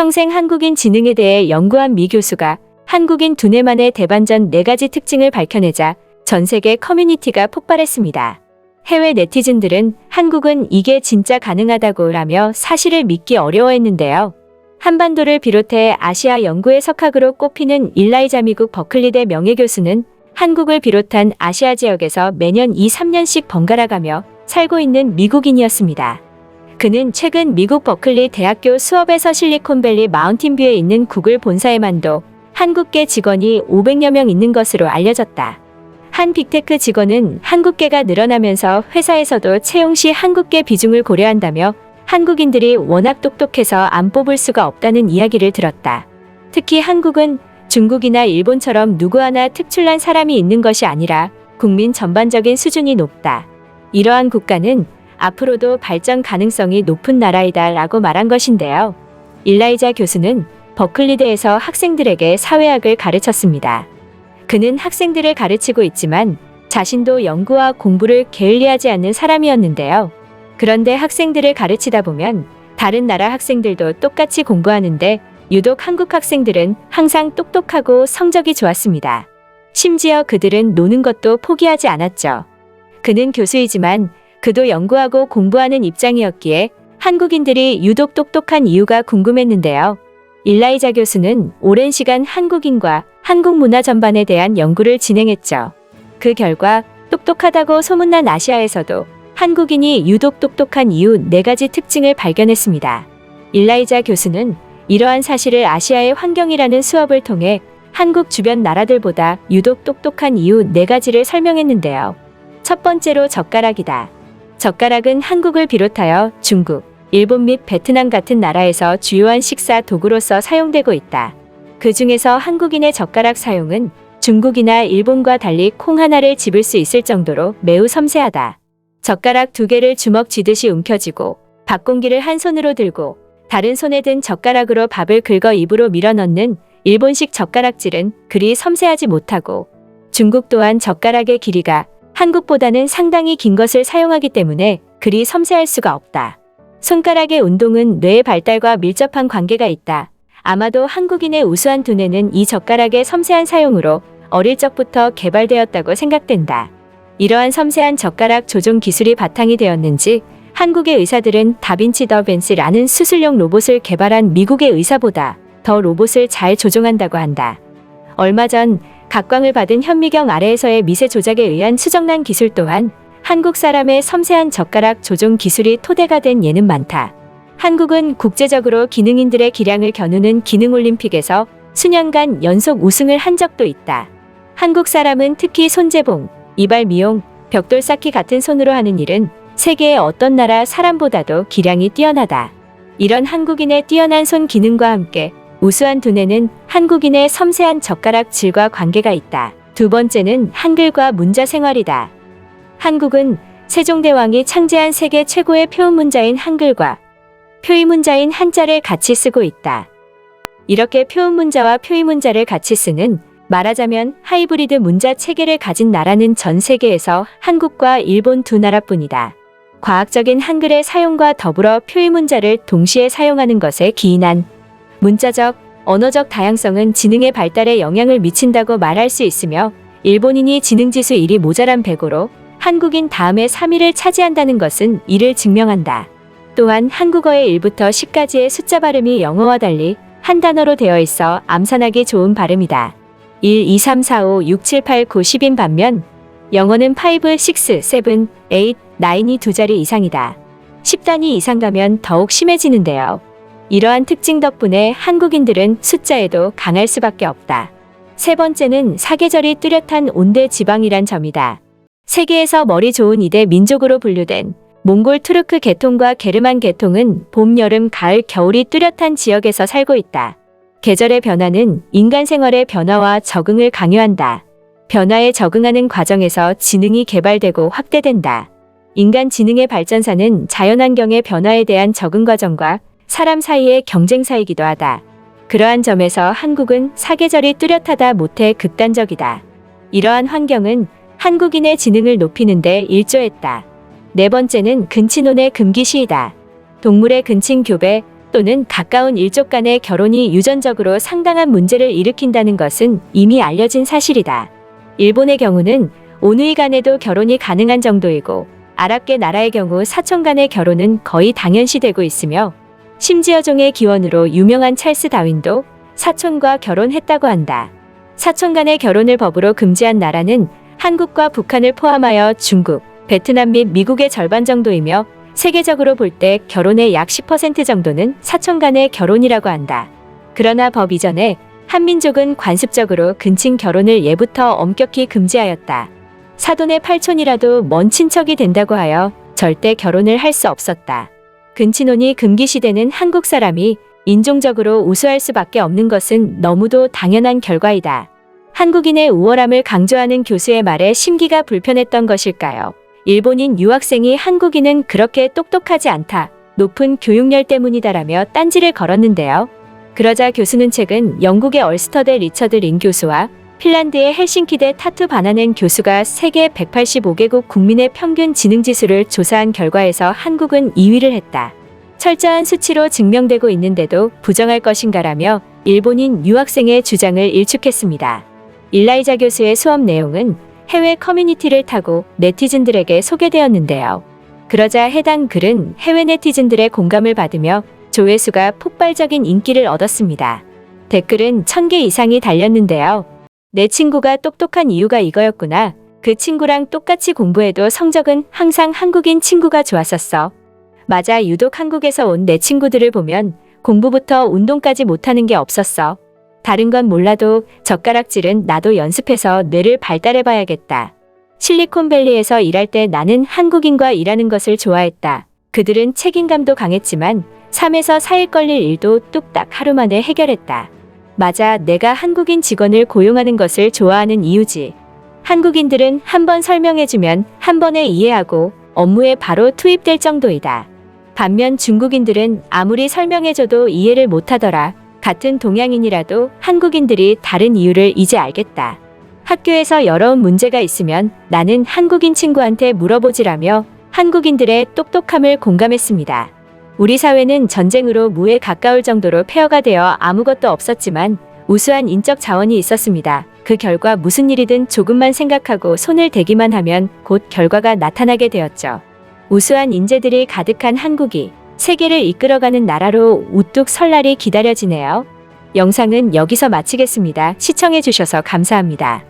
평생 한국인 지능에 대해 연구한 미 교수가 한국인 두뇌만의 대반전 4가지 특징을 밝혀내자 전 세계 커뮤니티가 폭발했습니다. 해외 네티즌들은 한국은 이게 진짜 가능하다고 라며 사실을 믿기 어려워했는데요. 한반도를 비롯해 아시아 연구의 석학으로 꼽히는 일라이자 미국 버클리대 명예교수는 한국을 비롯한 아시아 지역에서 매년 2~3년씩 번갈아가며 살고 있는 미국인이었습니다. 그는 최근 미국 버클리 대학교 수업에서 실리콘밸리 마운틴뷰에 있는 구글 본사에만도 한국계 직원이 500여 명 있는 것으로 알려졌다. 한 빅테크 직원은 한국계가 늘어나면서 회사에서도 채용 시 한국계 비중을 고려한다며 한국인들이 워낙 똑똑해서 안 뽑을 수가 없다는 이야기를 들었다. 특히 한국은 중국이나 일본처럼 누구 하나 특출난 사람이 있는 것이 아니라 국민 전반적인 수준이 높다. 이러한 국가는 앞으로도 발전 가능성이 높은 나라이다 라고 말한 것인데요. 일라이자 교수는 버클리대에서 학생들에게 사회학을 가르쳤습니다. 그는 학생들을 가르치고 있지만 자신도 연구와 공부를 게을리하지 않는 사람이었는데요. 그런데 학생들을 가르치다 보면 다른 나라 학생들도 똑같이 공부하는데 유독 한국 학생들은 항상 똑똑하고 성적이 좋았습니다. 심지어 그들은 노는 것도 포기하지 않았죠. 그는 교수이지만 그도 연구하고 공부하는 입장이었기에 한국인들이 유독 똑똑한 이유가 궁금했는데요. 일라이자 교수는 오랜 시간 한국인과 한국 문화 전반에 대한 연구를 진행했죠. 그 결과 똑똑하다고 소문난 아시아에서도 한국인이 유독 똑똑한 이유 4가지 특징을 발견했습니다. 일라이자 교수는 이러한 사실을 아시아의 환경이라는 수업을 통해 한국 주변 나라들보다 유독 똑똑한 이유 4가지를 설명했는데요. 첫 번째로 젓가락이다. 젓가락은 한국을 비롯하여 중국, 일본 및 베트남 같은 나라에서 주요한 식사 도구로서 사용되고 있다. 그 중에서 한국인의 젓가락 사용은 중국이나 일본과 달리 콩 하나를 집을 수 있을 정도로 매우 섬세하다. 젓가락 2개를 주먹 쥐듯이 움켜쥐고 밥 공기를 한 손으로 들고 다른 손에 든 젓가락으로 밥을 긁어 입으로 밀어넣는 일본식 젓가락질은 그리 섬세하지 못하고 중국 또한 젓가락의 길이가 한국보다는 상당히 긴 것을 사용하기 때문에 그리 섬세할 수가 없다. 손가락의 운동은 뇌의 발달과 밀접한 관계가 있다. 아마도 한국인의 우수한 두뇌는 이 젓가락의 섬세한 사용으로 어릴 적부터 개발되었다고 생각된다. 이러한 섬세한 젓가락 조종 기술이 바탕이 되었는지 한국의 의사들은 다빈치 더 벤시라는 수술용 로봇을 개발한 미국의 의사보다 더 로봇을 잘 조종한다고 한다. 얼마 전 각광을 받은 현미경 아래에서의 미세 조작에 의한 수정란 기술 또한 한국 사람의 섬세한 젓가락 조종 기술이 토대가 된 예는 많다. 한국은 국제적으로 기능인들의 기량을 겨누는 기능올림픽에서 수년간 연속 우승을 한 적도 있다. 한국 사람은 특히 손재봉, 이발 미용, 벽돌 쌓기 같은 손으로 하는 일은 세계의 어떤 나라 사람보다도 기량이 뛰어나다. 이런 한국인의 뛰어난 손 기능과 함께 우수한 두뇌는 한국인의 섬세한 젓가락 질과 관계가 있다. 두 번째는 한글과 문자 생활이다. 한국은 세종대왕이 창제한 세계 최고의 표음문자인 한글과 표의문자인 한자를 같이 쓰고 있다. 이렇게 표음문자와 표의문자를 같이 쓰는 말하자면 하이브리드 문자 체계를 가진 나라는 전 세계에서 한국과 일본 두 나라뿐이다. 과학적인 한글의 사용과 더불어 표의문자를 동시에 사용하는 것에 기인한 문자적, 언어적 다양성은 지능의 발달에 영향을 미친다고 말할 수 있으며 일본인이 지능지수 1이 모자란 배고로 한국인 다음에 3위를 차지한다는 것은 이를 증명한다. 또한 한국어의 1부터 10까지의 숫자 발음이 영어와 달리 한 단어로 되어 있어 암산하기 좋은 발음이다. 1, 2, 3, 4, 5, 6, 7, 8, 9, 10인 반면 영어는 5, 6, 7, 8, 9이 두 자리 이상이다. 10단위 이상 가면 더욱 심해지는데요. 이러한 특징 덕분에 한국인들은 숫자에도 강할 수밖에 없다. 세 번째는 사계절이 뚜렷한 온대 지방이란 점이다. 세계에서 머리 좋은 2대 민족으로 분류된 몽골 투르크 계통과 게르만 계통은 봄, 여름, 가을, 겨울이 뚜렷한 지역에서 살고 있다. 계절의 변화는 인간 생활의 변화와 적응을 강요한다. 변화에 적응하는 과정에서 지능이 개발되고 확대된다. 인간 지능의 발전사는 자연환경의 변화에 대한 적응 과정과 사람 사이의 경쟁사이기도 하다. 그러한 점에서 한국은 사계절이 뚜렷하다 못해 극단적이다. 이러한 환경은 한국인의 지능을 높이는 데 일조했다. 네 번째는 근친혼의 금기시이다. 동물의 근친 교배, 또는 가까운 일족 간의 결혼이 유전적으로 상당한 문제를 일으킨다는 것은 이미 알려진 사실이다. 일본의 경우는 오누이 간에도 결혼이 가능한 정도이고 아랍계 나라의 경우 사촌 간의 결혼은 거의 당연시되고 있으며 심지어 종의 기원으로 유명한 찰스 다윈도 사촌과 결혼했다고 한다. 사촌 간의 결혼을 법으로 금지한 나라는 한국과 북한을 포함하여 중국, 베트남 및 미국의 절반 정도이며 세계적으로 볼 때 결혼의 약 10% 정도는 사촌 간의 결혼이라고 한다. 그러나 법 이전에 한민족은 관습적으로 근친 결혼을 예부터 엄격히 금지하였다. 사돈의 팔촌이라도 먼 친척이 된다고 하여 절대 결혼을 할 수 없었다. 근친혼이 금기시되는 한국 사람이 인종적으로 우수할 수밖에 없는 것은 너무도 당연한 결과이다. 한국인의 우월함을 강조하는 교수의 말에 심기가 불편했던 것일까요? 일본인 유학생이 한국인은 그렇게 똑똑하지 않다. 높은 교육열 때문이다라며 딴지를 걸었는데요. 그러자 교수는 최근 영국의 얼스터대 리처드 린 교수와 핀란드의 헬싱키대 타투 바나넨 교수가 세계 185개국 국민의 평균 지능지수를 조사한 결과에서 한국은 2위를 했다. 철저한 수치로 증명되고 있는데도 부정할 것인가라며 일본인 유학생의 주장을 일축했습니다. 일라이자 교수의 수업 내용은 해외 커뮤니티를 타고 네티즌들에게 소개되었는데요. 그러자 해당 글은 해외 네티즌들의 공감을 받으며 조회수가 폭발적인 인기를 얻었습니다. 댓글은 1000개 이상이 달렸는데요. 내 친구가 똑똑한 이유가 이거였구나. 그 친구랑 똑같이 공부해도 성적은 항상 한국인 친구가 좋았었어. 맞아, 유독 한국에서 온 내 친구들을 보면 공부부터 운동까지 못하는 게 없었어. 다른 건 몰라도 젓가락질은 나도 연습해서 뇌를 발달해봐야겠다. 실리콘밸리에서 일할 때 나는 한국인과 일하는 것을 좋아했다. 그들은 책임감도 강했지만 3에서 4일 걸릴 일도 뚝딱 하루 만에 해결했다. 맞아, 내가 한국인 직원을 고용하는 것을 좋아하는 이유지. 한국인들은 한 번 설명해주면 한 번에 이해하고 업무에 바로 투입될 정도이다. 반면 중국인들은 아무리 설명해줘도 이해를 못하더라. 같은 동양인이라도 한국인들이 다른 이유를 이제 알겠다. 학교에서 여러 문제가 있으면 나는 한국인 친구한테 물어보지라며 한국인들의 똑똑함을 공감했습니다. 우리 사회는 전쟁으로 무에 가까울 정도로 폐허가 되어 아무것도 없었지만 우수한 인적 자원이 있었습니다. 그 결과 무슨 일이든 조금만 생각하고 손을 대기만 하면 곧 결과가 나타나게 되었죠. 우수한 인재들이 가득한 한국이 세계를 이끌어가는 나라로 우뚝 설 날이 기다려지네요. 영상은 여기서 마치겠습니다. 시청해주셔서 감사합니다.